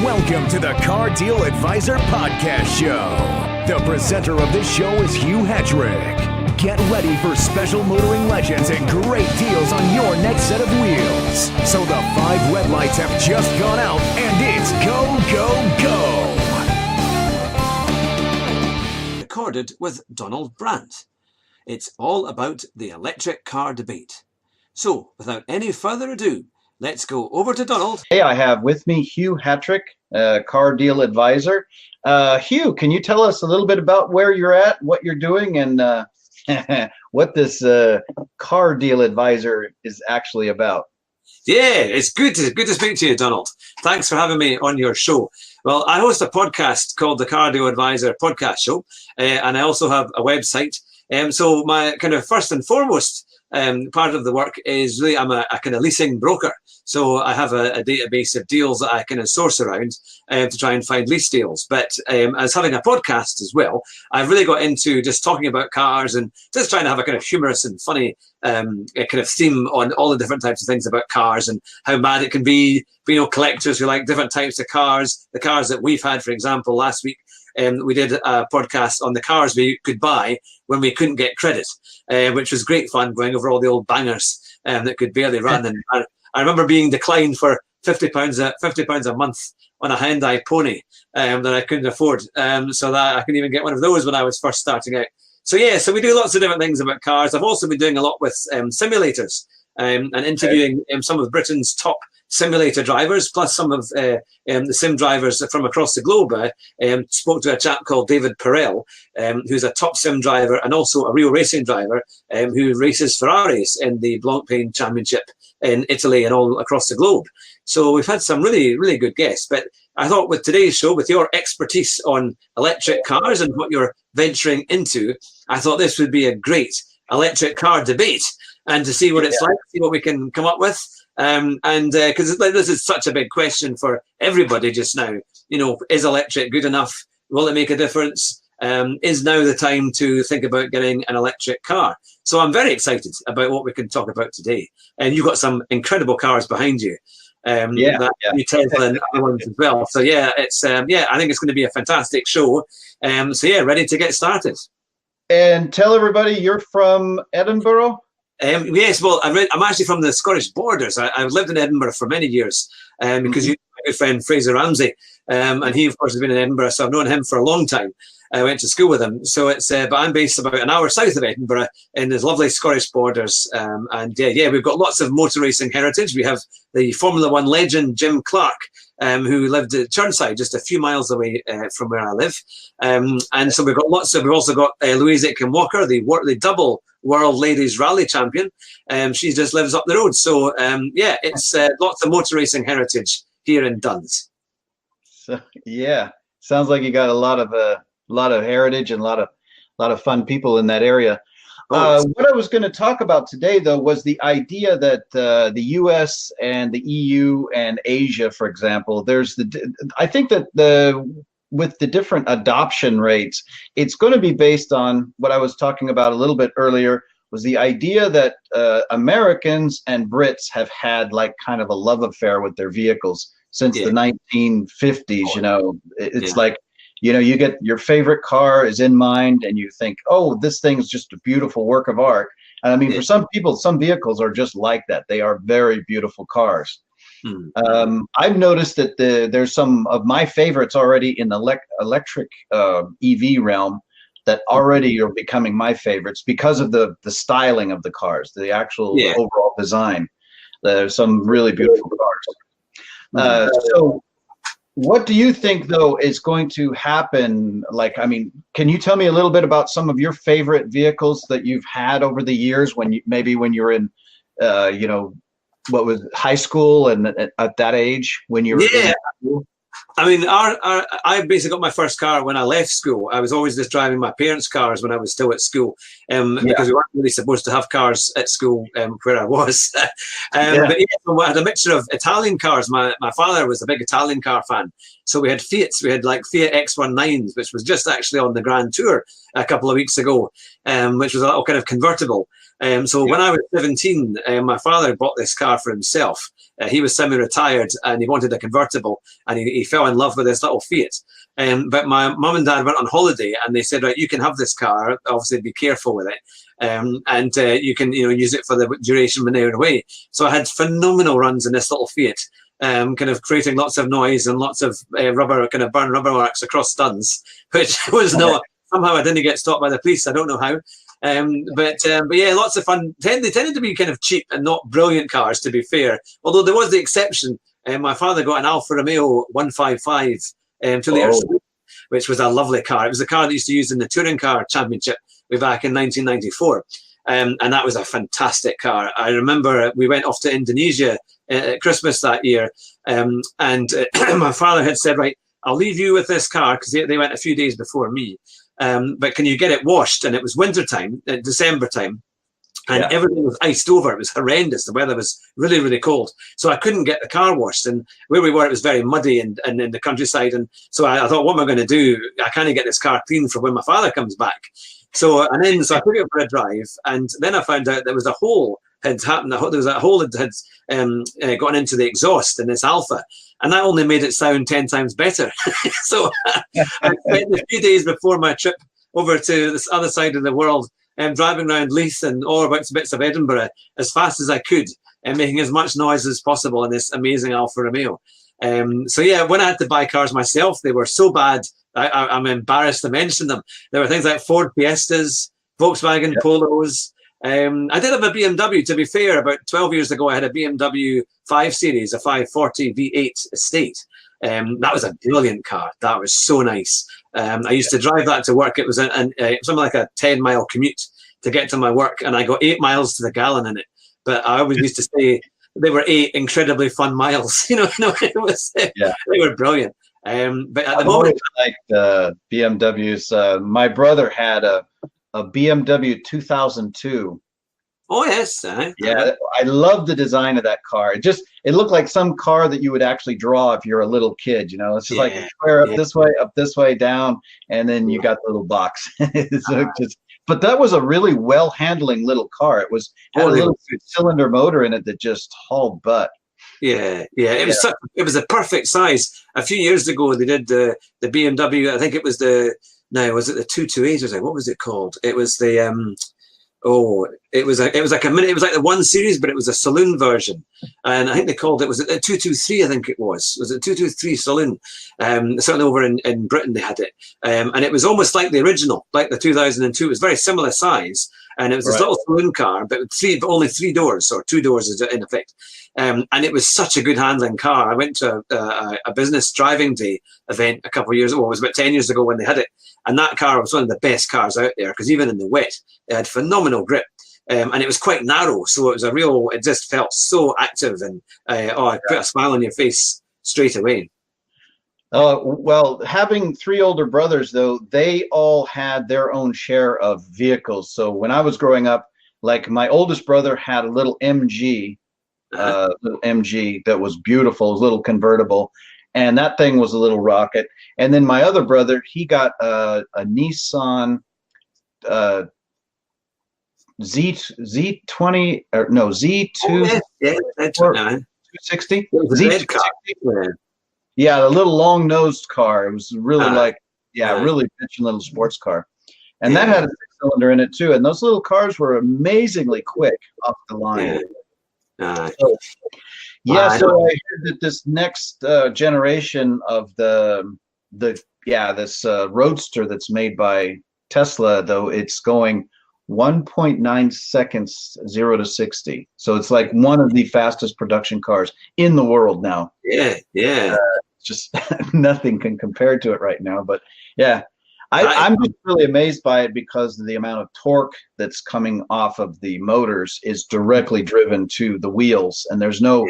Welcome to the Car Deal Advisor Podcast Show. The presenter of this show is Hugh Hetrick. Get ready for special motoring legends and great deals on your next set of wheels. So the 5 red lights have just gone out and it's go, go, go. Recorded with Donald Brandt. It's all about the electric car debate. So, without any further ado, let's go over to Donald. Hey, I have with me Hugh Hetrick, Car Deal Advisor. Hugh, can you tell us a little bit about where you're at, what you're doing, and what this Car Deal Advisor is actually about? Yeah, it's good to speak to you, Donald. Thanks for having me on your show. Well, I host a podcast called the Car Deal Advisor Podcast Show, and I also have a website. So my kind of first and foremost part of the work is really I'm a kind of leasing broker. So I have a database of deals that I kind of source around to try and find lease deals. But as having a podcast as well, I've really got into just talking about cars and just trying to have a kind of humorous and funny kind of theme on all the different types of things about cars and how mad it can be. You know, collectors who like different types of cars, the cars that we've had, for example, last week. We did a podcast on the cars we could buy when we couldn't get credit, which was great fun, going over all the old bangers that could barely run. And I remember being declined for £50 a month on a Hyundai Pony that I couldn't afford, so that I couldn't even get one of those when I was first starting out. So yeah, so we do lots of different things about cars. I've also been doing a lot with simulators and interviewing some of Britain's top simulator drivers, plus some of the sim drivers from across the globe. Spoke to a chap called David Perel, who's a top sim driver and also a real racing driver who races Ferraris in the Blancpain Championship in Italy and all across the globe. So we've had some really, really good guests. But I thought with today's show, with your expertise on electric cars and what you're venturing into, I thought this would be a great electric car debate and to see what it's like, see what we can come up with. And because this is such a big question for everybody just now, you know, is electric good enough? Will it make a difference? Is now the time to think about getting an electric car? So I'm very excited about what we can talk about today. And you've got some incredible cars behind you. New Tesla and other ones as well. So yeah, it's I think it's going to be a fantastic show. So yeah, ready to get started. And tell everybody you're from Edinburgh. Yes, well, I'm actually from the Scottish borders. I've lived in Edinburgh for many years because you know my good friend Fraser Ramsey, and he, of course, has been in Edinburgh, so I've known him for a long time. I went to school with him. So it's, but I'm based about an hour south of Edinburgh in the lovely Scottish borders. And we've got lots of motor racing heritage. We have the Formula One legend, Jim Clark, who lived at Churnside, just a few miles away from where I live. And so we've also got Louise Aitken Walker, the double World Ladies Rally Champion. She just lives up the road. So it's lots of motor racing heritage here in Duns. So, yeah, sounds like you got a lot of heritage and a lot of fun people in that area. What I was going to talk about today, though, was the idea that the U.S. and the EU and Asia, for example, I think that with the different adoption rates, it's going to be based on what I was talking about a little bit earlier, was the idea that Americans and Brits have had like kind of a love affair with their vehicles since the 1950s. You know, it's like, you know, you get your favorite car is in mind and you think, oh, this thing's just a beautiful work of art. And I mean, for some people, some vehicles are just like that. They are very beautiful cars. I've noticed that there's some of my favorites already in the electric EV realm that already are becoming my favorites because of the styling of the cars, the actual overall design. There's some really beautiful cars. So what do you think, though, is going to happen? Like, I mean, can you tell me a little bit about some of your favorite vehicles that you've had over the years when you were in, what was high school and at that age when you were in school? I mean, I basically got my first car when I left school. I was always just driving my parents' cars when I was still at school, because we weren't really supposed to have cars at school where I was. But so I had a mixture of Italian cars. My father was a big Italian car fan. So we had Fiats. We had like Fiat X19s, which was just actually on the Grand Tour a couple of weeks ago, which was a little kind of convertible. So when I was 17, my father bought this car for himself. He was semi-retired and he wanted a convertible, and he fell in love with this little Fiat. But my mum and dad went on holiday, and they said, right, you can have this car. Obviously, be careful with it. And you can use it for the duration when they were away. So I had phenomenal runs in this little Fiat, kind of creating lots of noise and lots of rubber, kind of burn rubber marks across studs, which was not, somehow I didn't get stopped by the police. I don't know how. But yeah, lots of fun. They tended to be kind of cheap and not brilliant cars, to be fair. Although there was the exception. My father got an Alfa Romeo 155 2-litre, which was a lovely car. It was the car that used to use in the Touring Car Championship way back in 1994. And that was a fantastic car. I remember we went off to Indonesia at Christmas that year. And my father had said, right, I'll leave you with this car, because they went a few days before me. But can you get it washed? And it was winter time, December time, and everything was iced over. It was horrendous. The weather was really, really cold. So I couldn't get the car washed. And where we were, it was very muddy and in the countryside. And so I thought, what am I going to do? I can't get this car clean for when my father comes back. So I took it for a drive. And then I found out there was a hole had happened. There was a hole that had gone into the exhaust in this Alfa. And that only made it sound 10 times better. So I spent a few days before my trip over to this other side of the world, driving around Leith and all about bits of Edinburgh as fast as I could, and making as much noise as possible in this amazing Alfa Romeo. So yeah, when I had to buy cars myself, they were so bad, I'm embarrassed to mention them. There were things like Ford Fiestas, Volkswagen Polos. I did have a BMW, to be fair. About 12 years ago, I had a BMW 5 Series, a 540 V8 Estate. That was a brilliant car. That was so nice. I used to drive that to work. It was something like a 10-mile commute to get to my work, and I got 8 miles to the gallon in it. But I always used to say they were 8 incredibly fun miles. It was, they were brilliant. But at the moment, like BMWs. My brother had a BMW 2002. Oh yes, yeah. I love the design of that car. It looked like some car that you would actually draw if you're a little kid. It's just like a square up this way, down, and then you got the little box. But that was a really well handling little car. It had a little cylinder motor in it that just hauled butt. Yeah. It was a perfect size. A few years ago, they did the BMW. I think it was was it the 228 or something? What was it called? It was the it was like the 1 Series, but it was a saloon version, and I think they called it, was it a 223? I think it was it 223 saloon? Certainly over in Britain they had it, and it was almost like the original, like the 2002. It was very similar size, and it was this little saloon car, but only 3 doors, or 2 doors in effect. And it was such a good handling car. I went to a business driving day event a couple of years ago. It was about 10 years ago when they had it. And that car was one of the best cars out there, because even in the wet, it had phenomenal grip. And it was quite narrow. So it just felt so active. And it put a smile on your face straight away. Well, having 3 older brothers, though, they all had their own share of vehicles. So when I was growing up, like my oldest brother had a little MG. Little MG that was beautiful, a little convertible, and that thing was a little rocket. And then my other brother, he got a Nissan Z20 or no Z2 260. Yeah, the little long-nosed car. It was really really bitchin' little sports car, and that had a 6-cylinder in it too. And those little cars were amazingly quick off the line. So I heard that this next generation of this Roadster that's made by Tesla, though, it's going 1.9 seconds 0 to 60. So it's like one of the fastest production cars in the world now. Just nothing can compare to it right now. But I'm just really amazed by it, because the amount of torque that's coming off of the motors is directly driven to the wheels, and there's not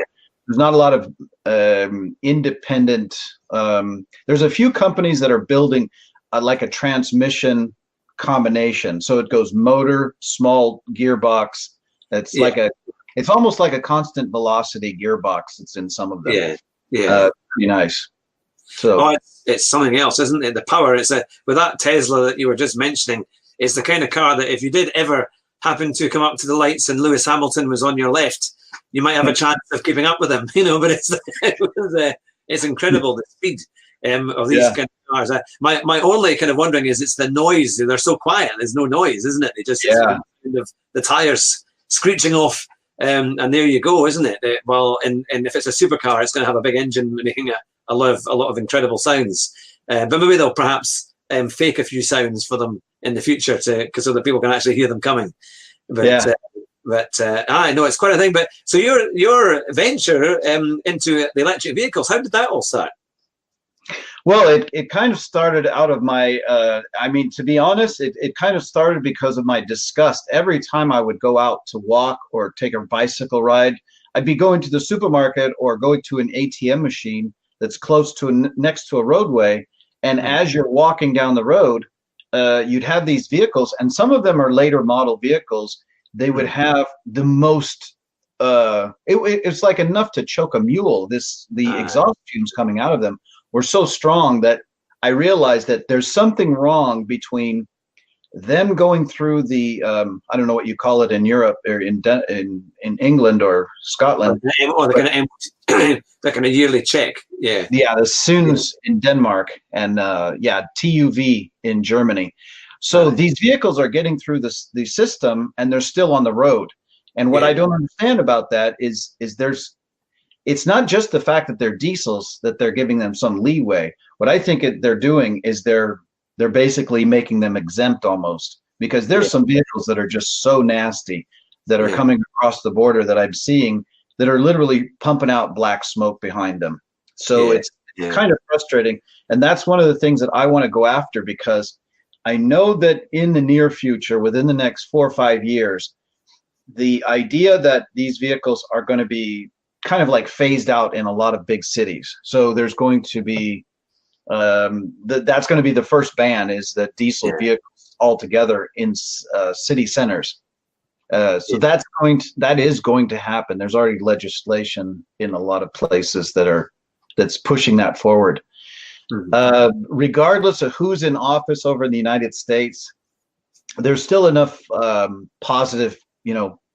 a lot of independent. There's a few companies that are building like a transmission combination, so it goes motor, small gearbox. It's almost like a constant velocity gearbox that's in some of them. Pretty nice. So Oh, it's something else, isn't it? The power. With that Tesla that you were just mentioning, it's the kind of car that if you did ever happen to come up to the lights and Lewis Hamilton was on your left, you might have a chance of keeping up with him, but it's incredible, the speed of these kind of cars. My only kind of wondering is it's the noise. They're so quiet. There's no noise, isn't it? They just kind of the tires screeching off, and there you go, isn't it? And if it's a supercar, it's going to have a big engine making a lot of incredible sounds. But maybe they'll perhaps fake a few sounds for them in the future so that people can actually hear them coming. But I know it's quite a thing. But so your venture into the electric vehicles, how did that all start? Well, it kind of started out of my, to be honest, it kind of started because of my disgust. Every time I would go out to walk or take a bicycle ride, I'd be going to the supermarket or going to an ATM machine that's next to a roadway. And as you're walking down the road, you'd have these vehicles, and some of them are later model vehicles. They would have the most, it's like enough to choke a mule. The exhaust fumes coming out of them were so strong that I realized that there's something wrong between them going through the, I don't know what you call it in Europe or in England or Scotland. They're kind of yearly check. Yeah. Yeah, the SUNS in Denmark and TUV in Germany. So these vehicles are getting through the system and they're still on the road. And what I don't understand about that is it's not just the fact that they're diesels that they're giving them some leeway. What I think they're doing is they're basically making them exempt almost, because there's some vehicles that are just so nasty that are coming across the border that I'm seeing that are literally pumping out black smoke behind them. So it's kind of frustrating. And that's one of the things that I want to go after, because I know that in the near future, within the next 4 or 5 years, the idea that these vehicles are going to be kind of like phased out in a lot of big cities. So there's going to be that's going to be the first ban, is that diesel vehicles altogether in city centers. So that is going to happen. There's already legislation in a lot of places that's pushing that forward. Regardless of who's in office over in the United States, there's still enough positive,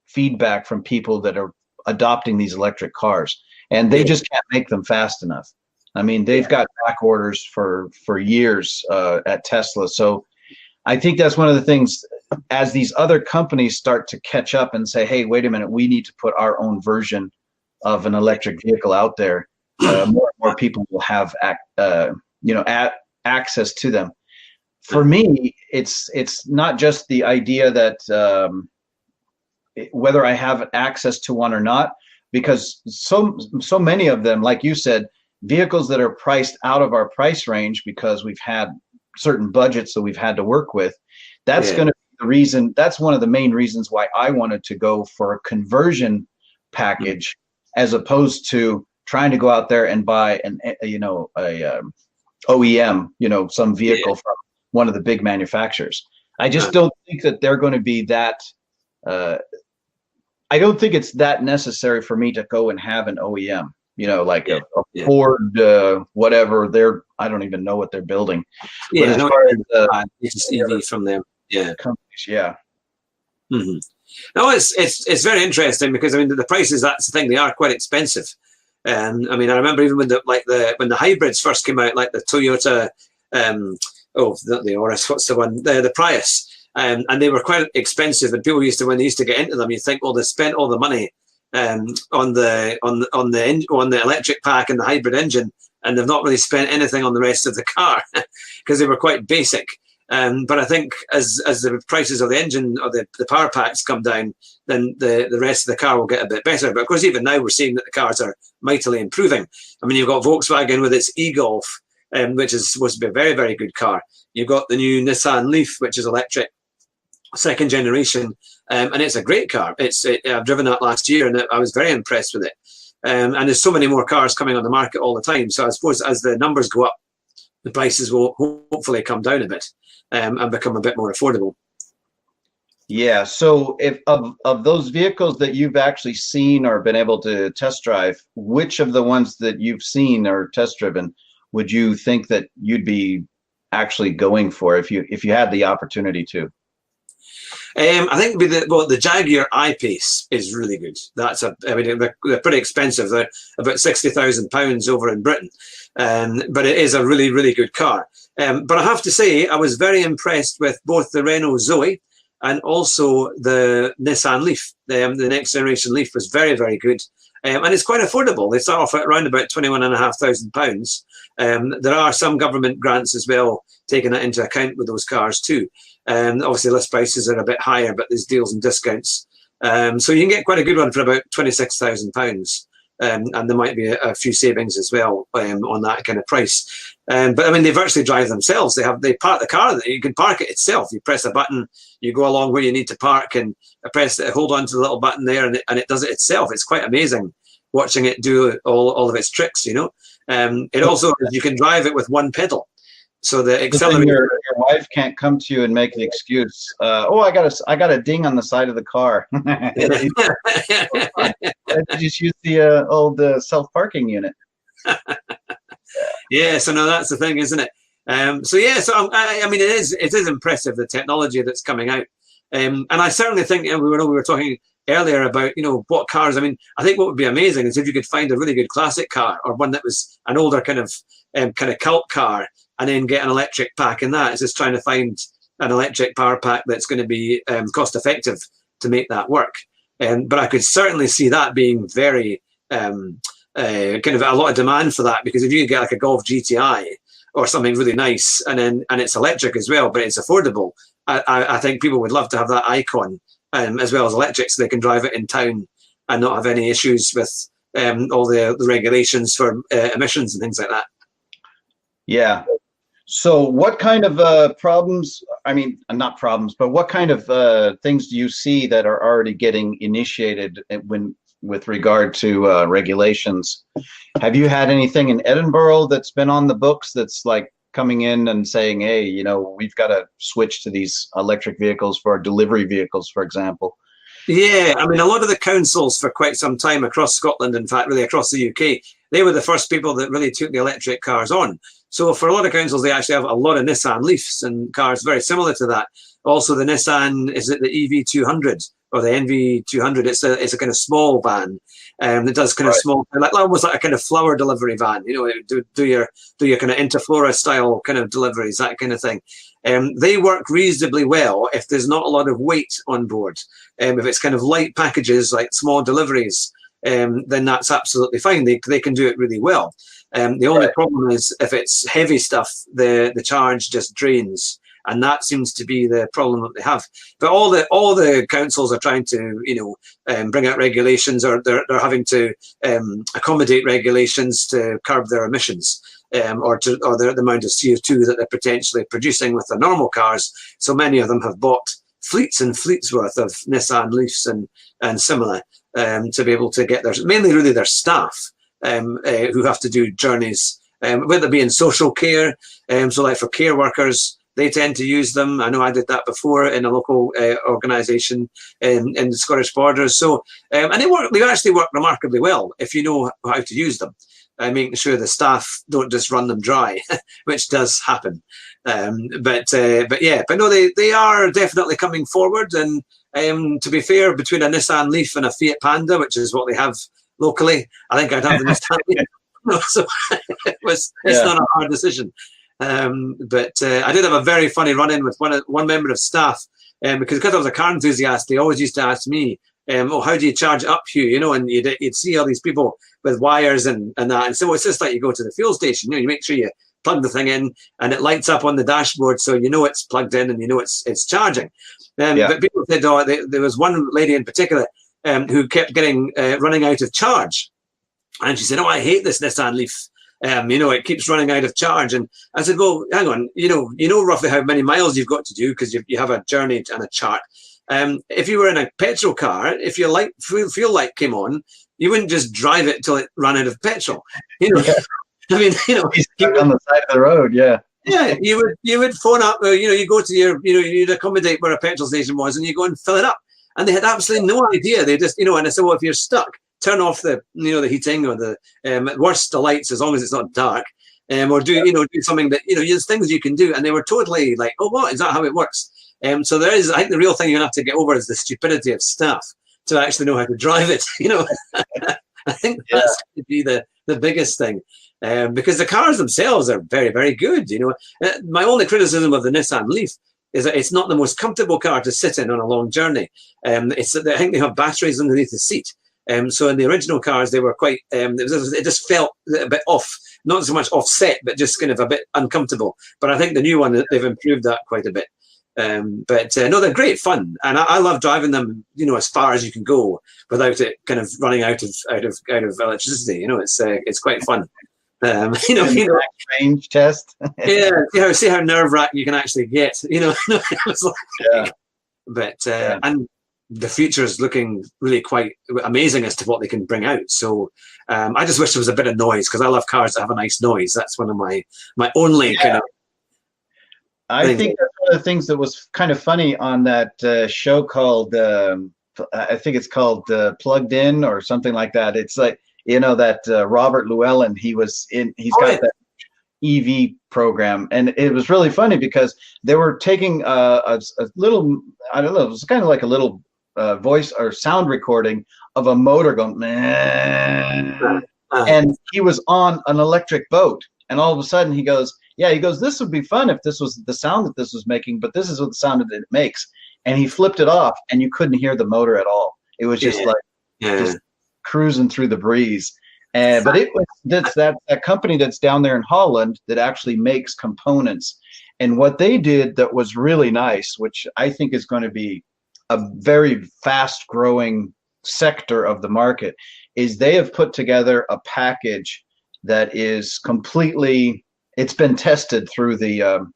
feedback from people that are adopting these electric cars, and they just can't make them fast enough. I mean, they've got back orders for years at Tesla. So I think that's one of the things, as these other companies start to catch up and say, hey, wait a minute, we need to put our own version of an electric vehicle out there, more and more people will have access to them. For me, it's not just the idea that whether I have access to one or not, because so many of them, like you said, vehicles that are priced out of our price range because we've had certain budgets that we've had to work with. That's going to be the reason. That's one of the main reasons why I wanted to go for a conversion package, as opposed to trying to go out there and buy a OEM, some vehicle from one of the big manufacturers. I just don't think that they're going to be that. I don't think it's that necessary for me to go and have an OEM. Like a Ford, whatever. I don't even know what they're building. Yeah, but as far as it's EV from them. Yeah, companies. Yeah. Mm-hmm. No, it's very interesting, because the prices. That's the thing; they are quite expensive. And I remember even when the hybrids first came out, like the Toyota, not the Auris, what's the one? The Prius, and they were quite expensive. And people when they used to get into them, you think, well, they spent all the money on the electric pack and the hybrid engine, and they've not really spent anything on the rest of the car because they were quite basic. But I think as the prices of the engine or the power packs come down, then the rest of the car will get a bit better. But of course, even now we're seeing that the cars are mightily improving. You've got Volkswagen with its e-Golf, which is supposed to be a very, very good car. You've got the new Nissan Leaf, which is electric, second generation, and it's a great car. I've driven that last year, and I was very impressed with it. And there's so many more cars coming on the market all the time. So I suppose as the numbers go up, the prices will hopefully come down a bit and become a bit more affordable. Yeah. So if of those vehicles that you've actually seen or been able to test drive, which of the ones that you've seen or test driven, would you think that you'd be actually going for if you had the opportunity to? I think the Jaguar I-Pace is really good. I mean, they're pretty expensive. They're about £60,000 over in Britain, but it is a really, really good car. But I have to say, I was very impressed with both the Renault Zoe and also the Nissan Leaf. The next generation Leaf was very, very good. And it's quite affordable. They start off at around about £21,500. There are some government grants as well, taking that into account with those cars too. Obviously, list prices are a bit higher, but there's deals and discounts. So you can get quite a good one for about £26,000. And there might be a few savings as well on that kind of price. But I mean, they virtually drive themselves. They park the car. You can park it itself. You press a button, you go along where you need to park, and hold on to the little button there, and it does it itself. It's quite amazing watching it do all of its tricks. It also, you can drive it with one pedal. So the accelerator. Your wife can't come to you and make the excuse. I got a ding on the side of the car. Just use the old self-parking unit. Yeah, so no, that's the thing, isn't it? I mean, it is impressive, the technology that's coming out, and I certainly think we were talking earlier about what cars. I mean, I think what would be amazing is if you could find a really good classic car, or one that was an older kind of cult car, and then get an electric pack in that. It's just trying to find an electric power pack that's going to be cost effective to make that work. But I could certainly see that being very kind of a lot of demand for that, because if you get like a Golf GTI or something really nice, and it's electric as well, but it's affordable, I think people would love to have that icon as well as electric, so they can drive it in town and not have any issues with all the regulations for emissions and things like that. Yeah. So what kind of problems, I mean, not problems, but what kind of things do you see that are already getting initiated with regard to regulations? Have you had anything in Edinburgh that's been on the books that's like coming in and saying, hey, we've got to switch to these electric vehicles for delivery vehicles, for example? Yeah, I mean, a lot of the councils for quite some time across Scotland, in fact, really across the UK, they were the first people that really took the electric cars on. So for a lot of councils, they actually have a lot of Nissan Leafs and cars very similar to that. Also, the Nissan, is it the EV200 or the NV200? It's a kind of small van that does kind of small, almost like a kind of flower delivery van. Do your kind of Interflora style kind of deliveries, that kind of thing. They work reasonably well if there's not a lot of weight on board. If it's kind of light packages like small deliveries, then that's absolutely fine. They can do it really well. The only problem is if it's heavy stuff, the charge just drains, and that seems to be the problem that they have. But all the councils are trying to bring out regulations, or they're having to accommodate regulations to curb their emissions, or the amount of CO2 that they're potentially producing with their normal cars. So many of them have bought fleets and fleets worth of Nissan Leafs and similar to be able to get mainly really their staff. Who have to do journeys, whether it be in social care. So like for care workers, they tend to use them. I know I did that before in a local organisation in the Scottish Borders. So, and they actually work remarkably well if you know how to use them. Making sure the staff don't just run them dry, which does happen. But no, they are definitely coming forward. And to be fair, between a Nissan Leaf and a Fiat Panda, which is what they have locally, I think I'd have the Nissan Leaf. So it's not a hard decision. But I did have a very funny run-in with one member of staff, because I was a car enthusiast. They always used to ask me, how do you charge it up, Hugh? And you'd see all these people with wires and that. And so it's just like you go to the fuel station. You make sure you plug the thing in, and it lights up on the dashboard, so it's plugged in and it's charging. But people said, there was one lady in particular who kept getting running out of charge, and she said, I hate this Nissan Leaf. It keeps running out of charge. And I said, well, hang on, you know roughly how many miles you've got to do, because you have a journey and a chart. If you were in a petrol car, if your fuel light came on, you wouldn't just drive it till it ran out of petrol. I mean, he's stuck on the side of the road. Yeah, you would phone up. You go to you'd accommodate where a petrol station was, and you go and fill it up. And they had absolutely no idea. They just, and I said, well, if you're stuck, turn off the heating, or at worst the lights, as long as it's not dark. or do do something that there's things you can do, and they were totally like, oh, what is that? How it works? So there is, I think, the real thing you're gonna have to get over is the stupidity of staff to actually know how to drive it. I think that's going to be the biggest thing, because the cars themselves are very, very good. My only criticism of the Nissan Leaf is that it's not the most comfortable car to sit in on a long journey. I think they have batteries underneath the seat. So in the original cars, they were quite, it just felt a bit off, not so much offset, but just kind of a bit uncomfortable. But I think the new one, they've improved that quite a bit. No, they're great fun, and I love driving them. As far as you can go without it kind of running out of electricity. It's quite fun. Range test. Yeah, see how nerve-wracking you can actually get. But and the future is looking really quite amazing as to what they can bring out. So I just wish there was a bit of noise, because I love cars that have a nice noise. That's one of my only kind of. I think that's one of the things that was kind of funny on that show called, I think it's called Plugged In or something like that. It's like, that Robert Llewellyn, he's got that EV program. And it was really funny because they were taking a little, I don't know, it was kind of like a little voice or sound recording of a motor going, meh. And he was on an electric boat. And all of a sudden he goes, this would be fun if this was the sound that this was making, but this is what the sound that it makes. And he flipped it off, and you couldn't hear the motor at all. It was just just cruising through the breeze. But it was that company that's down there in Holland that actually makes components. And what they did that was really nice, which I think is going to be a very fast growing sector of the market, is they have put together a package that is completely, it's been tested through the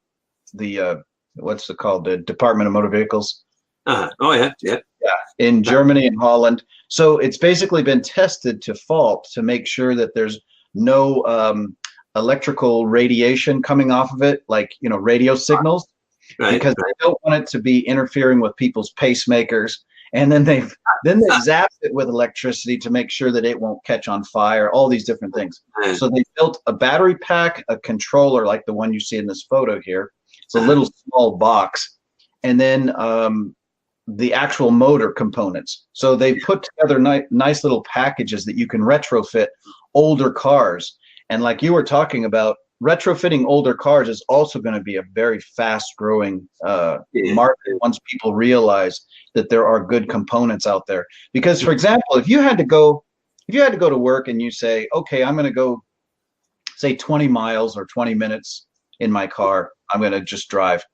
what's it called, the Department of Motor Vehicles. In Germany and Holland. So it's basically been tested to fault to make sure that there's no electrical radiation coming off of it, like radio signals, because they don't want it to be interfering with people's pacemakers. And then they've zapped it with electricity to make sure that it won't catch on fire, all these different things. So they built a battery pack, a controller like the one you see in this photo here. It's a little small box. And then the actual motor components. So they put together nice little packages that you can retrofit older cars. And like you were talking about, retrofitting older cars is also going to be a very fast growing market once people realize that there are good components out there. Because, for example, if you had to go to work and you say, okay, I'm going to go say 20 miles or 20 minutes in my car, I'm going to just drive.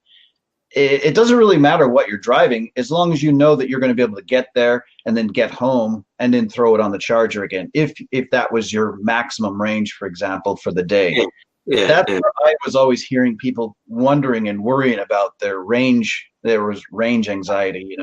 It doesn't really matter what you're driving, as long as you know that you're going to be able to get there and then get home and then throw it on the charger again. If that was your maximum range, for example, for the day. That's where I was always hearing people wondering and worrying about their range. There was range anxiety,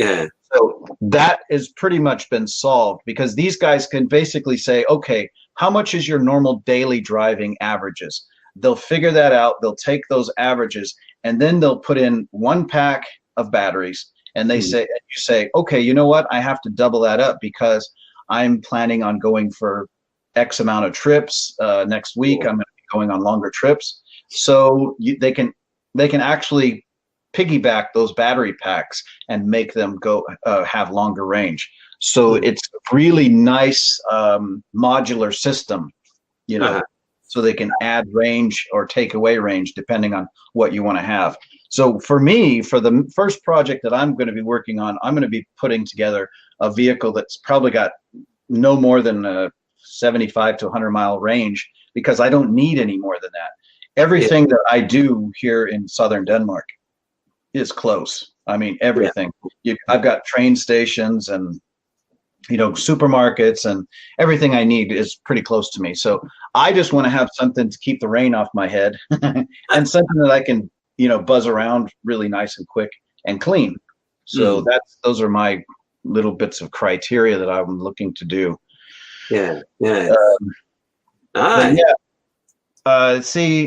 So that has pretty much been solved, because these guys can basically say, okay, how much is your normal daily driving averages? They'll figure that out. They'll take those averages, and then they'll put in one pack of batteries, and you say, okay, you know what? I have to double that up because I'm planning on going for X amount of trips next week. I'm going to be going on longer trips. So they can actually piggyback those battery packs and make them go have longer range. So it's a really nice modular system, so they can add range or take away range depending on what you want to have. So for me, for the first project that I'm going to be working on, I'm going to be putting together a vehicle that's probably got no more than a 75 to 100 mile range, because I don't need any more than that. Everything that I do here in southern Denmark is close. I mean, everything. I've got train stations and supermarkets, and everything I need is pretty close to me. So I just want to have something to keep the rain off my head and something that I can, buzz around really nice and quick and clean. So those are my little bits of criteria that I'm looking to do. See,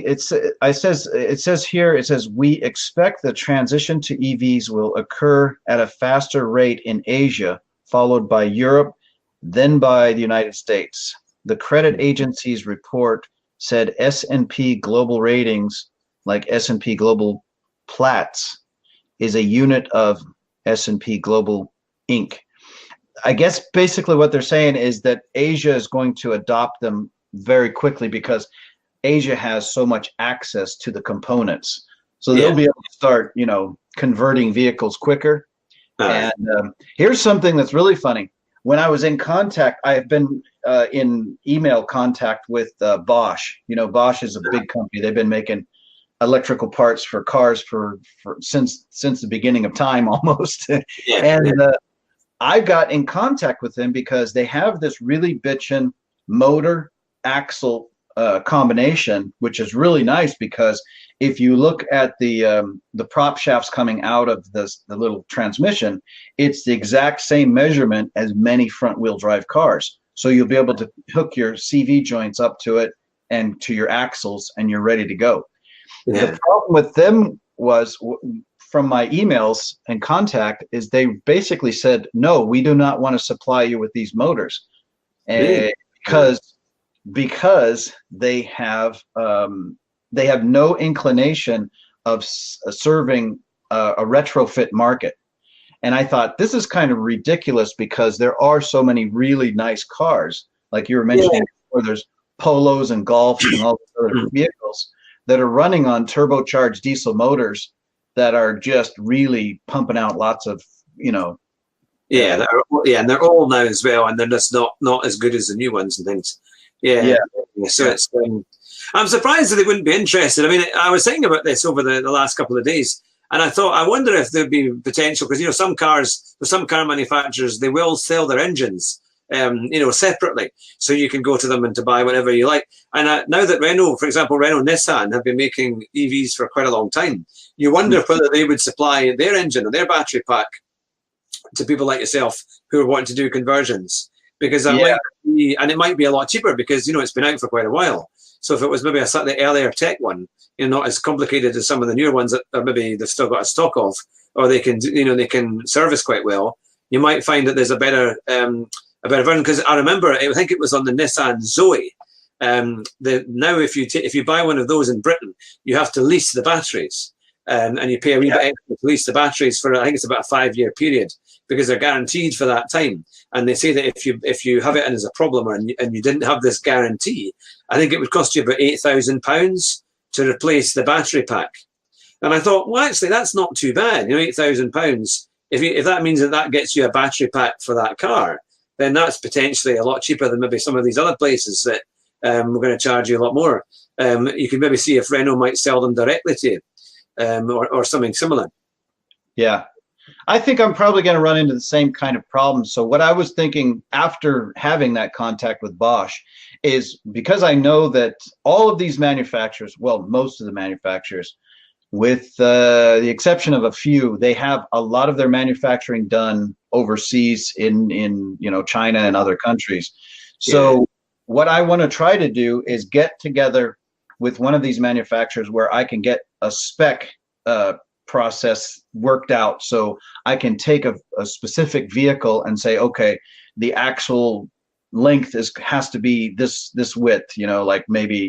it says here, we expect the transition to EVs will occur at a faster rate in Asia, followed by Europe, then by the United States. The credit agency's report said S&P Global Ratings, like S&P Global Platts, is a unit of S&P Global Inc. I guess basically what they're saying is that Asia is going to adopt them very quickly because Asia has so much access to the components. So they'll be able to start, converting vehicles quicker. And here's something that's really funny. When I was in contact, I have been in email contact with Bosch. Bosch is a big company. They've been making electrical parts for cars for since the beginning of time almost. I got in contact with them because they have this really bitchin' motor axle combination, which is really nice because if you look at the prop shafts coming out of the little transmission, it's the exact same measurement as many front wheel drive cars. So you'll be able to hook your CV joints up to it and to your axles, and you're ready to go. Yeah. The problem with them was, from my emails and contact, is they basically said, no, we do not want to supply you with these motors. Because they have no inclination of serving a retrofit market. And I thought, this is kind of ridiculous because there are so many really nice cars, like you were mentioning, where there's Polos and Golfs and all these other vehicles that are running on turbocharged diesel motors that are just really pumping out lots of, and they're old now as well, and they're just not as good as the new ones and things. So it's I'm surprised that they wouldn't be interested. I mean, I was thinking about this over the last couple of days, and I thought, I wonder if there'd be potential, because some car manufacturers, they will sell their engines separately, so you can go to them and to buy whatever you like. And now that Renault, for example, Nissan have been making EVs for quite a long time, you wonder whether they would supply their engine or their battery pack to people like yourself who are wanting to do conversions, because that might be, and it might be a lot cheaper because it's been out for quite a while. So if it was maybe a slightly earlier tech one, not as complicated as some of the newer ones that maybe they've still got a stock of, or they can they can service quite well, you might find that there's a better version. Because I remember, I think it was on the Nissan Zoe. Now if you buy one of those in Britain, you have to lease the batteries, and you pay a wee bit extra to lease the batteries for, I think it's about a 5-year period, because they're guaranteed for that time. And they say that if you have it and there's a problem, and you didn't have this guarantee, I think it would cost you about £8,000 to replace the battery pack. And I thought, well, actually, that's not too bad. £8,000. If that means that gets you a battery pack for that car, then that's potentially a lot cheaper than maybe some of these other places that we're going to charge you a lot more. You can maybe see if Renault might sell them directly to you, or something similar. Yeah. I think I'm probably going to run into the same kind of problem. So what I was thinking after having that contact with Bosch is, because I know that all of these manufacturers, well, most of the manufacturers, with the exception of a few, they have a lot of their manufacturing done overseas in China and other countries. So what I want to try to do is get together with one of these manufacturers where I can get a spec process worked out, so I can take a specific vehicle and say, okay, the axle length has to be this width, like maybe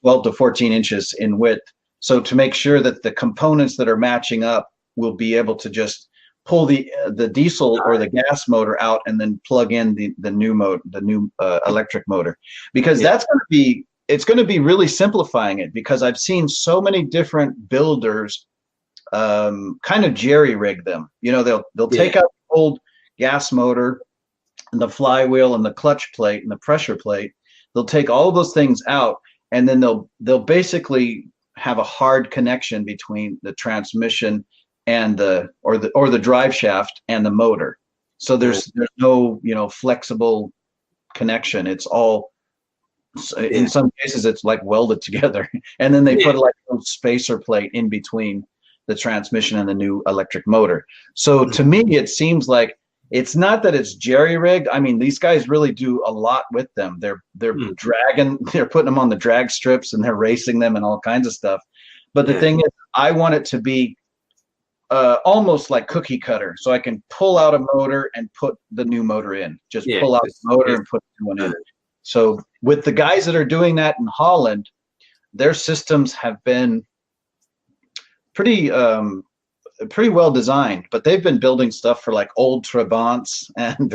12 to 14 inches in width. So to make sure that the components that are matching up will be able to just pull the diesel or the gas motor out and then plug in the new electric motor, because it's going to be really simplifying it, because I've seen so many different builders kind of jerry-rig them. They'll take out the old gas motor and the flywheel and the clutch plate and the pressure plate. They'll take all those things out, and then they'll basically have a hard connection between the transmission and the drive shaft and the motor. So there's no flexible connection. It's all, in some cases, it's like welded together, and then they put like a spacer plate in between the transmission and the new electric motor. So to me, it seems like it's not that it's jerry-rigged. I mean, these guys really do a lot with them. They're putting them on the drag strips, and they're racing them and all kinds of stuff. But the thing is, I want it to be almost like cookie cutter, so I can pull out a motor and put the new motor in. Just pull out the motor and put the new one in. So with the guys that are doing that in Holland, their systems have been pretty well designed, but they've been building stuff for like old Trabants and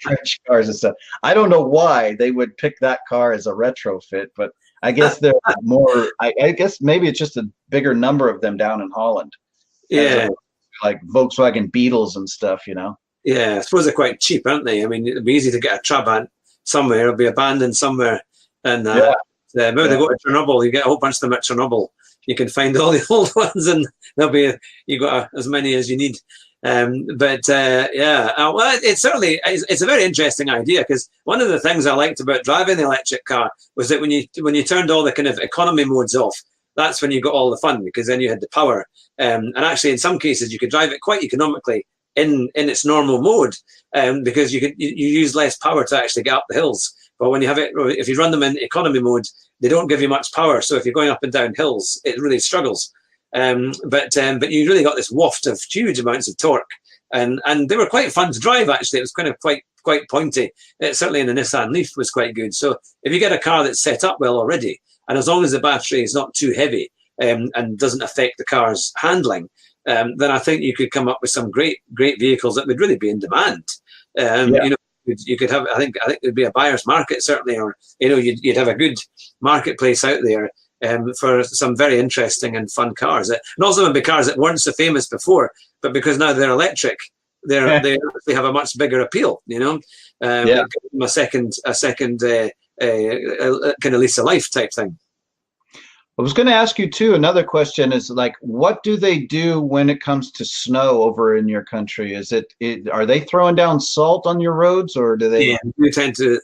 French cars and stuff. I don't know why they would pick that car as a retrofit, but I guess they're more. I guess maybe it's just a bigger number of them down in Holland. Yeah, like Volkswagen Beetles and stuff, you know. Yeah, I suppose they're quite cheap, aren't they? I mean, it'd be easy to get a Trabant somewhere. It'll be abandoned somewhere, and maybe they go to Chernobyl. You get a whole bunch of them at Chernobyl. You can find all the old ones, and there'll be you got as many as you need. Well, it's certainly it's a very interesting idea, because one of the things I liked about driving the electric car was that when you turned all the kind of economy modes off, that's when you got all the fun, because then you had the power. And actually, in some cases, you could drive it quite economically in its normal mode, because you use less power to actually get up the hills. But when you have it, if you run them in economy mode, they don't give you much power. So if you're going up and down hills, it really struggles. But you really got this waft of huge amounts of torque, and they were quite fun to drive. Actually, it was kind of quite pointy. Certainly in the Nissan Leaf was quite good. So if you get a car that's set up well already, and as long as the battery is not too heavy and doesn't affect the car's handling, then I think you could come up with some great vehicles that would really be in demand. You know, you could have. I think it'd be a buyer's market, certainly, or you'd have a good marketplace out there for some very interesting and fun cars. And also would be cars that weren't so famous before, but because now they're electric, they actually have a much bigger appeal. You know, give them a second kind of lease of life type thing. I was going to ask you too. Another question is like, what do they do when it comes to snow over in your country? Are they throwing down salt on your roads, or do they? Yeah, we tend to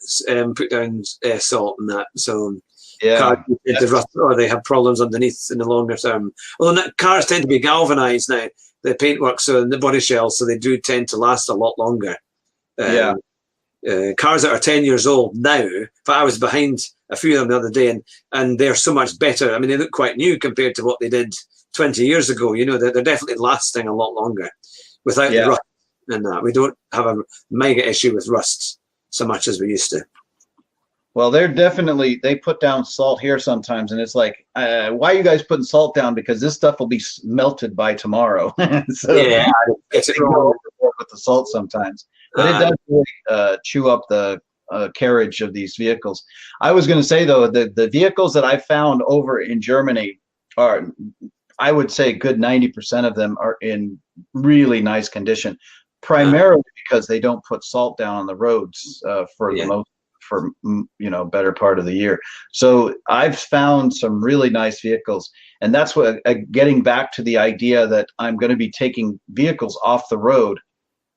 put down salt and that. So yeah, cars tend to rust, or they have problems underneath in the longer term. Although cars tend to be galvanized now, the paintwork, so the body shells, so they do tend to last a lot longer. Cars that are 10 years old now, but I was behind a few of them the other day, and they're so much better. I mean, they look quite new compared to what they did 20 years ago. You know, they're definitely lasting a lot longer without the rust and that. We don't have a mega issue with rust so much as we used to. Well, they put down salt here sometimes, and it's like, why are you guys putting salt down? Because this stuff will be melted by tomorrow. So it's overboard with the salt sometimes, but it does really chew up the carriage of these vehicles. I was going to say though, the vehicles that I found over in Germany are, I would say, a good 90% of them are in really nice condition, primarily because they don't put salt down on the roads for better part of the year. So I've found some really nice vehicles, and that's what getting back to the idea that I'm going to be taking vehicles off the road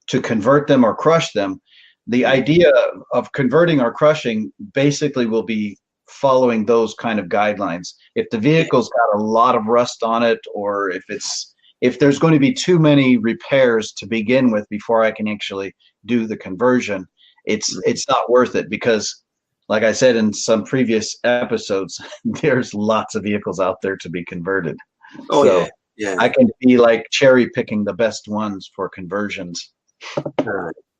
to convert them or crush them. The idea of converting or crushing basically will be following those kind of guidelines. If the vehicle's got a lot of rust on it, or if there's going to be too many repairs to begin with before I can actually do the conversion, it's not worth it, because like I said in some previous episodes, there's lots of vehicles out there to be converted. I can be like cherry picking the best ones for conversions.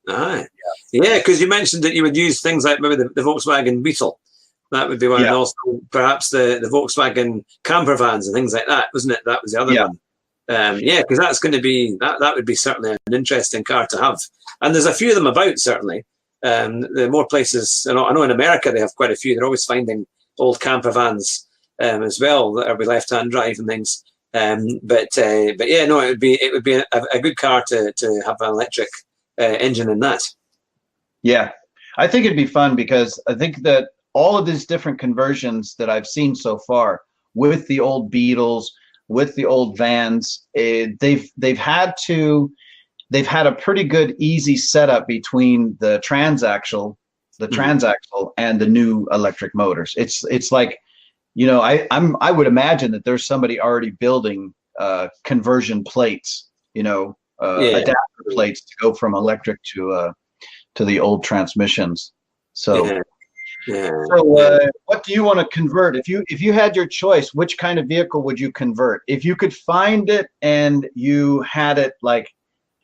Because you mentioned that you would use things like maybe the Volkswagen Beetle. That would be one, and also perhaps the Volkswagen camper vans and things like that, wasn't it? That was the other one. Because that's going to be that would be certainly an interesting car to have. And there's a few of them about, certainly. There are more places. I know in America they have quite a few. They're always finding old camper vans as well that are with left-hand drive and things. It would be a good car to have an electric engine in that. Yeah, I think it'd be fun, because I think that all of these different conversions that I've seen so far with the old Beetles, with the old vans, they've had a pretty good easy setup between the transaxle and the new electric motors. It's like, you know, I would imagine that there's somebody already building conversion plates, adapter plates to go from electric to the old transmissions. So, what do you want to convert? If you had your choice, which kind of vehicle would you convert? If you could find it and you had it like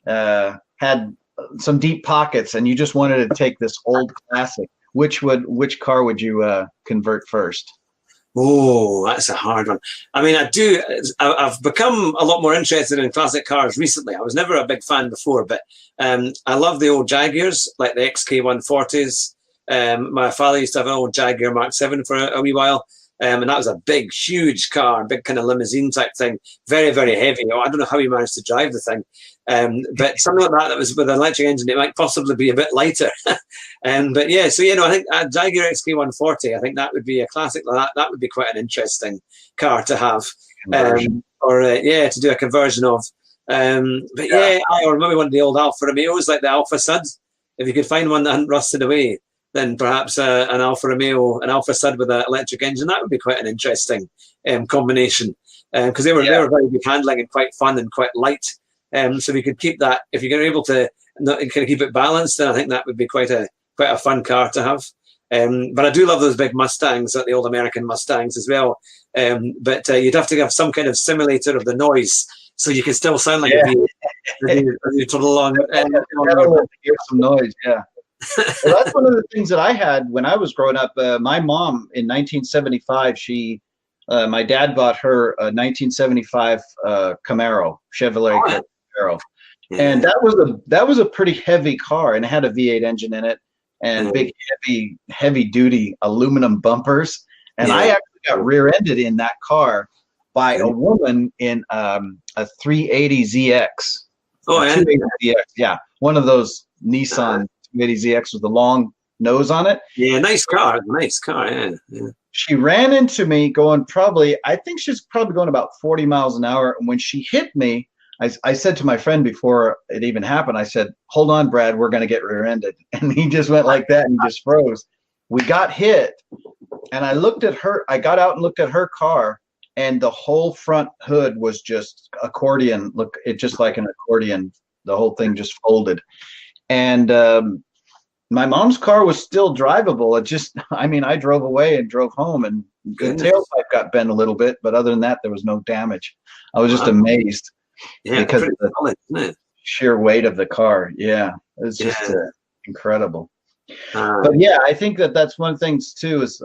had some deep pockets and you just wanted to take this old classic, which car would you convert first? Oh, that's a hard one. I mean, I've become a lot more interested in classic cars recently. I was never a big fan before, but I love the old Jaguars, like the XK140s. My father used to have an old Jaguar Mark 7 for a wee while. And that was a big, huge car, big kind of limousine type thing. Very, very heavy. I don't know how he managed to drive the thing. But something like that was with an electric engine, it might possibly be a bit lighter. But yeah, so, I think a Jaguar XK140, I think that would be a classic. That would be quite an interesting car to have. To do a conversion of. But yeah, or maybe one of the old Alfa Romeos, like the Alfa Sud. If you could find one that hadn't rusted away, then perhaps an Alfa Romeo, an Alfa Sud with an electric engine, that would be quite an interesting combination. Because they were very good handling and quite fun and quite light. So we could keep that. If you're able to kind of keep it balanced, then I think that would be quite a fun car to have. But I do love those big Mustangs, like the old American Mustangs as well. But you'd have to have some kind of simulator of the noise, so you can still sound like a you toddle along. Hear some noise, yeah. Well, that's one of the things that I had when I was growing up. My mom in 1975, my dad bought her a 1975 Camaro, Chevrolet Camaro, and that was a pretty heavy car, and it had a V8 engine in it and big heavy duty aluminum bumpers. And I actually got rear-ended in that car by a woman in a 380ZX. Oh, yeah. 280ZX, yeah, one of those Nissan 280ZX with the long nose on it. Yeah, nice car, yeah. She ran into me going I think she's probably going about 40 miles an hour. And when she hit me, I said to my friend before it even happened, I said, "Hold on, Brad, we're going to get rear-ended." And he just went like that and he just froze. We got hit, and I got out and looked at her car, and the whole front hood was just accordion. Look, it just like an accordion. The whole thing just folded. And my mom's car was still drivable. I drove away and drove home, and the tailpipe got bent a little bit, but other than that, there was no damage. I was just amazed because of the sheer weight of the car. Yeah, it's just incredible. But yeah, I think that's one of the things too is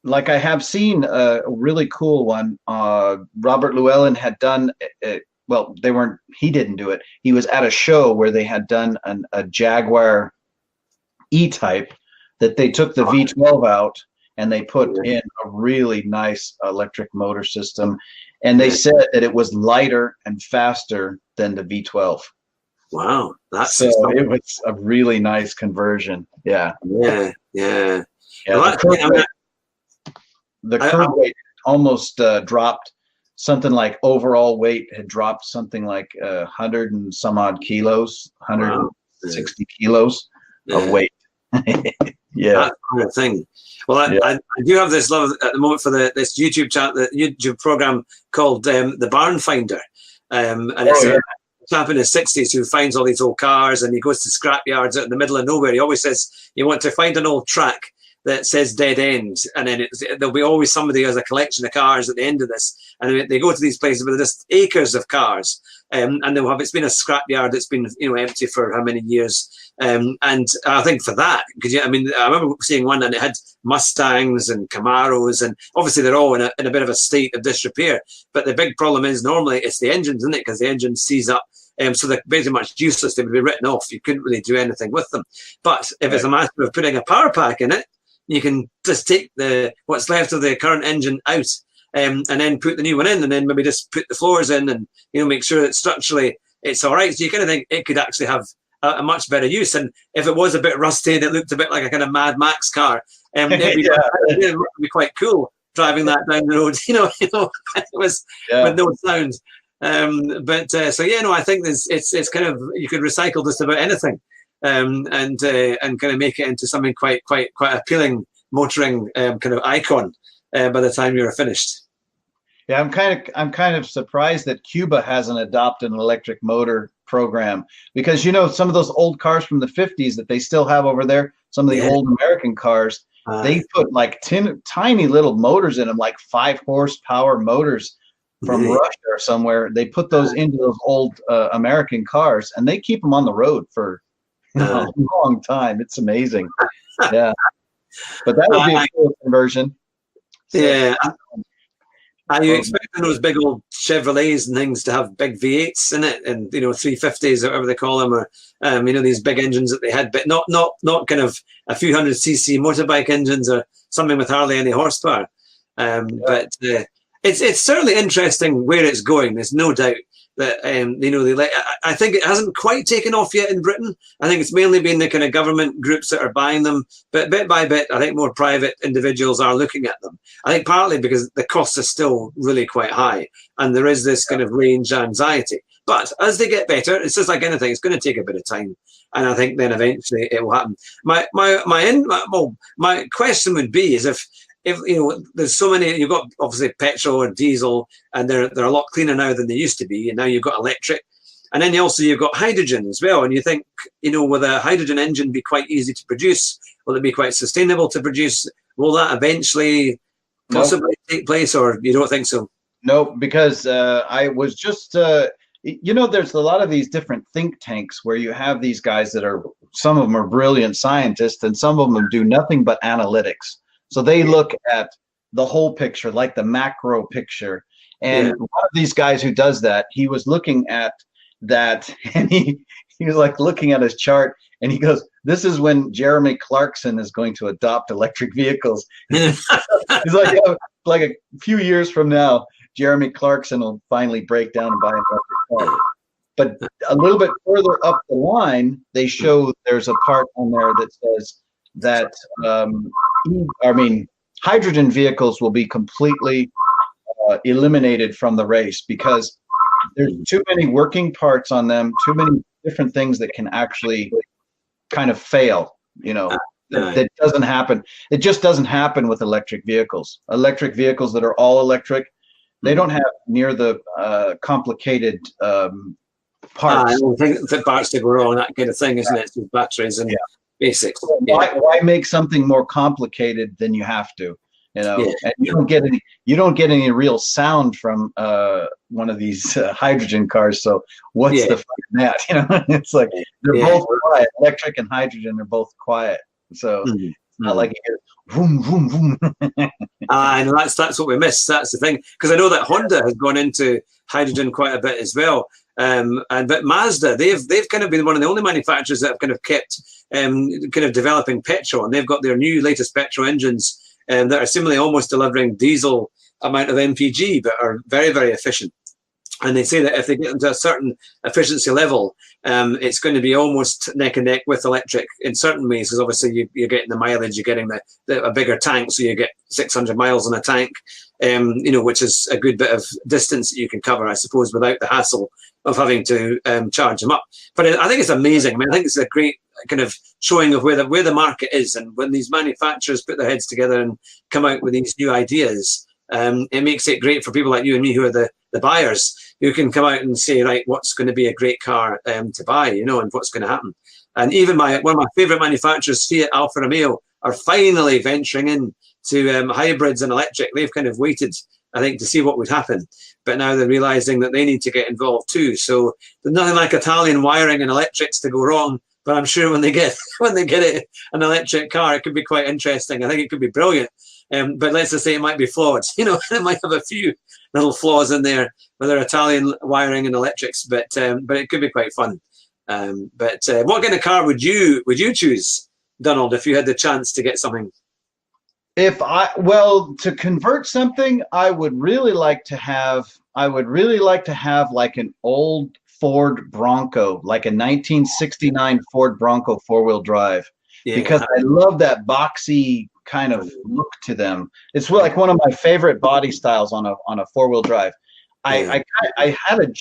like I have seen a really cool one. Robert Llewellyn had done well, he didn't do it. He was at a show where they had done a Jaguar E-Type that they took the V12 out and they put in a really nice electric motor system. And they said that it was lighter and faster than the V12. Wow. It was a really nice conversion. Yeah. Yeah. Well, the curb weight almost dropped. Something like overall weight had dropped something like 100 and some odd kilos, 160 kilos of weight. That kind of thing. Well, I do have this love at the moment for this YouTube program called The Barn Finder. And it's a chap in his 60s who finds all these old cars, and he goes to scrap yards out in the middle of nowhere. He always says you want to find an old track that says dead end, and then there'll be always somebody who has a collection of cars at the end of this, and they go to these places with just acres of cars, and it's been a scrap yard that's been empty for how many years, and I think for that, because I remember seeing one and it had Mustangs and Camaros, and obviously they're all in a bit of a state of disrepair, but the big problem is normally it's the engines, isn't it? Because the engine seize up. So they're pretty much useless. They would be written off. You couldn't really do anything with them. But if it's a matter of putting a power pack in it, you can just take what's left of the current engine out, and then put the new one in, and then maybe just put the floors in, and make sure that structurally it's all right. So you kind of think it could actually have a much better use. And if it was a bit rusty and it looked a bit like a kind of Mad Max car, it would be quite cool driving that down the road. It was with no sound. I think it's kind of, you could recycle just about anything. And kind of make it into something quite appealing motoring kind of icon by the time you're finished. Yeah, I'm kind of surprised that Cuba hasn't adopted an electric motor program, because some of those old cars from the 50s that they still have over there, some of the old American cars, they put like tiny little motors in them, like 5 horsepower motors from Russia or somewhere. They put those into those old American cars, and they keep them on the road for a long time. It's amazing. Yeah, but that would be a cool conversion. So, yeah. Are you expecting those big old Chevrolets and things to have big V8s in it, and 350s or whatever they call them, or these big engines that they had, but not kind of a few hundred cc motorbike engines or something with hardly any horsepower. But it's certainly interesting where it's going. There's no doubt that I think it hasn't quite taken off yet in Britain. I think it's mainly been the kind of government groups that are buying them, but bit by bit, I think more private individuals are looking at them. I think partly because the costs are still really quite high, and there is this kind of range anxiety. But as they get better, it's just like anything; it's going to take a bit of time, and I think then eventually it will happen. My question would be is if there's so many, you've got obviously petrol or diesel, and they're a lot cleaner now than they used to be, and now you've got electric, and then you've got hydrogen as well. And you think, will a hydrogen engine be quite easy to produce? Will it be quite sustainable to produce? Will that eventually possibly take place, or you don't think so? No, because I was just there's a lot of these different think tanks where you have these guys some of them are brilliant scientists, and some of them do nothing but analytics. So they look at the whole picture, like the macro picture. And one of these guys who does that, he was looking at that, and he was like looking at his chart, and he goes, "This is when Jeremy Clarkson is going to adopt electric vehicles." He's like a few years from now, Jeremy Clarkson will finally break down and buy an electric car. But a little bit further up the line, they show there's a part on there that says that hydrogen vehicles will be completely eliminated from the race because there's too many working parts on them, too many different things that can actually kind of fail. That doesn't happen. It just doesn't happen with electric vehicles. Electric vehicles that are all electric, they don't have near the complicated parts. I don't think the parts to go wrong, that kind of thing, isn't it? With batteries and basics. Why make something more complicated than you have to? And you don't get any real sound from one of these hydrogen cars. So what's the fun in that? It's like they're both quiet. Electric and hydrogen are both quiet. So it's not like you hear vroom vroom vroom. And that's what we miss. That's the thing, because I know that Honda has gone into hydrogen quite a bit as well. But Mazda, they've kind of been one of the only manufacturers that have kind of kept kind of developing petrol, and they've got their latest petrol engines that are similarly almost delivering diesel amount of MPG, but are very, very efficient. And they say that if they get into a certain efficiency level, it's going to be almost neck and neck with electric in certain ways, because obviously you're getting the mileage, you're getting a bigger tank, so you get 600 miles on a tank, which is a good bit of distance that you can cover, I suppose, without the hassle of having to charge them up. But I think it's amazing. I think it's a great kind of showing of where the market is, and when these manufacturers put their heads together and come out with these new ideas, it makes it great for people like you and me who are the buyers, who can come out and say, right, what's going to be a great car to buy, and what's going to happen. And even one of my favorite manufacturers, Fiat Alfa Romeo, are finally venturing in to hybrids and electric. They've kind of waited, I think, to see what would happen, but now they're realizing that they need to get involved too. So there's nothing like Italian wiring and electrics to go wrong. But I'm sure when they get an electric car, it could be quite interesting. I think it could be brilliant. But let's just say it might be flawed. It might have a few little flaws in there with their Italian wiring and electrics. But it could be quite fun. But what kind of car would you choose, Donald, if you had the chance to get something? To convert something, I would really like to have like an old Ford Bronco, like a 1969 Ford Bronco 4-wheel drive, because I love that boxy kind of look to them. It's like one of my favorite body styles on a 4-wheel drive. I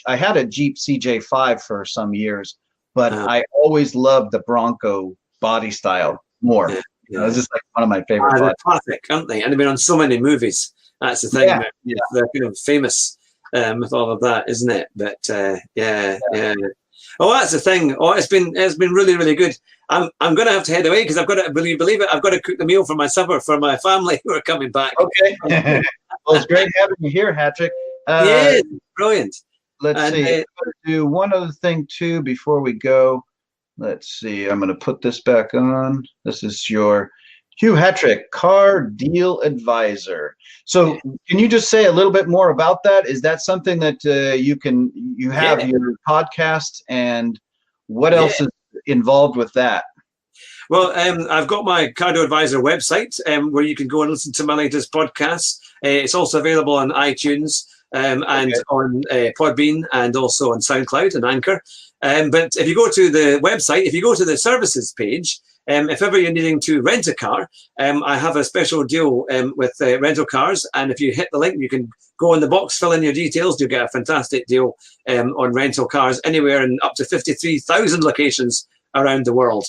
had a Jeep CJ5 for some years, but I always loved the Bronco body style more. It's just like one of my favorite. They're classic, aren't they? And they've been on so many movies. That's the thing. They're kind of famous with all of that, isn't it? But Oh, that's the thing. Oh, it's been really, really good. I'm going to have to head away because I've got to believe it. I've got to cook the meal for my supper for my family who are coming back. Okay. Well, it's great having you here, Hatrick. Brilliant. Let's see. I'm going to do one other thing too before we go. let's see. I'm going to put this back on. This is your Hugh Hattrick, Car Deal Advisor. So can you just say a little bit more about that? Is that something that you have your podcast, and what else is involved with that? Well, I've got my Car Deal Advisor website where you can go and listen to my latest podcasts. It's also available on iTunes and on Podbean, and also on SoundCloud and Anchor. But if you go to the website, if you go to the services page, if ever you're needing to rent a car, I have a special deal with rental cars. And if you hit the link, you can go in the box, fill in your details. You get a fantastic deal on rental cars anywhere in up to 53,000 locations around the world.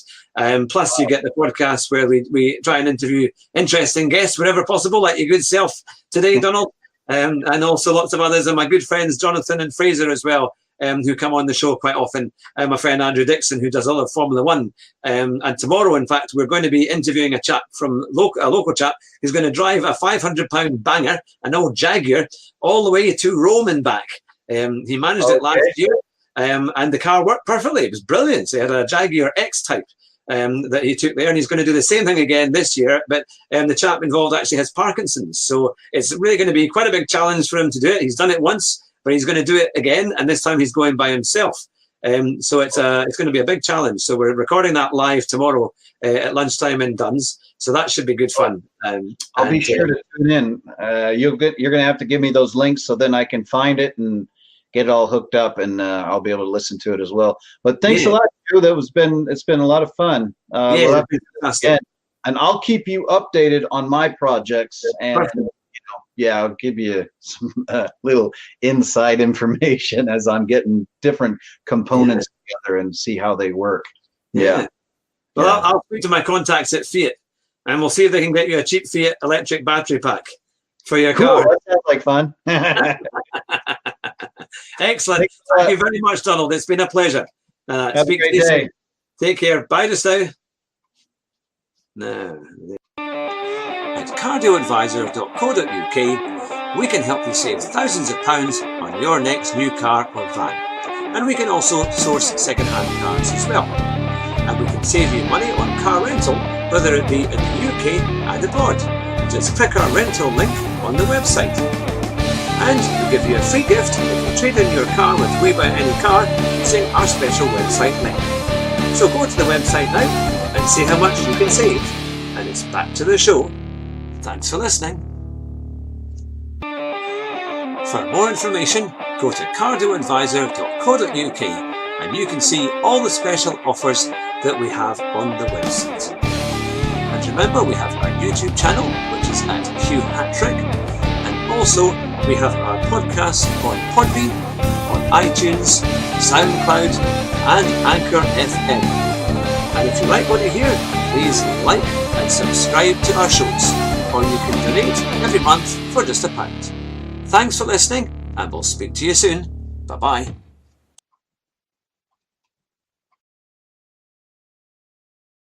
Plus, you get the podcast where we try and interview interesting guests wherever possible, like your good self today, Donald, and also lots of others, and my good friends Jonathan and Fraser as well, who come on the show quite often. My friend Andrew Dixon, who does all of Formula One. And tomorrow, in fact, we're going to be interviewing a chap from a local chap who's going to drive a 500-pound banger, an old Jaguar, all the way to Rome and back. He managed it last year. And the car worked perfectly. It was brilliant. So he had a Jaguar X-Type that he took there, and he's going to do the same thing again this year. But the chap involved actually has Parkinson's, so it's really going to be quite a big challenge for him to do it. He's done it once, but he's going to do it again, and this time he's going by himself. So it's going to be a big challenge. So we're recording that live tomorrow at lunchtime in Duns. So that should be good fun. I'll be sure to tune in. You're going to have to give me those links so then I can find it and get it all hooked up, and I'll be able to listen to it as well. But thanks a lot, Drew. It's been a lot of fun. We'll have to, and I'll keep you updated on my projects, and I'll give you some little inside information as I'm getting different components together and see how they work. Well, I'll speak to my contacts at Fiat, and we'll see if they can get you a cheap Fiat electric battery pack for your car. That sounds like fun. Excellent. Thank you very much, Donald. It's been a pleasure. Speak to you soon. Take care. Bye just now. At cardioadvisor.co.uk, we can help you save thousands of pounds on your next new car or van. And we can also source second-hand cars as well. And we can save you money on car rental, whether it be in the UK and abroad. Just click our rental link on the website. And we'll give you a free gift if you trade in your car with We Buy Any Car using our special website link. So go to the website now and see how much you can save. And it's back to the show. Thanks for listening. For more information, go to cardioadvisor.co.uk and you can see all the special offers that we have on the website. And remember, we have our YouTube channel, which is at Hugh Hattrick, and also we have our podcast on Podbean, on iTunes, SoundCloud, and Anchor FM. And if you like what you hear, please like and subscribe to our shows, or you can donate every month for just £1. Thanks for listening, and we'll speak to you soon. Bye-bye.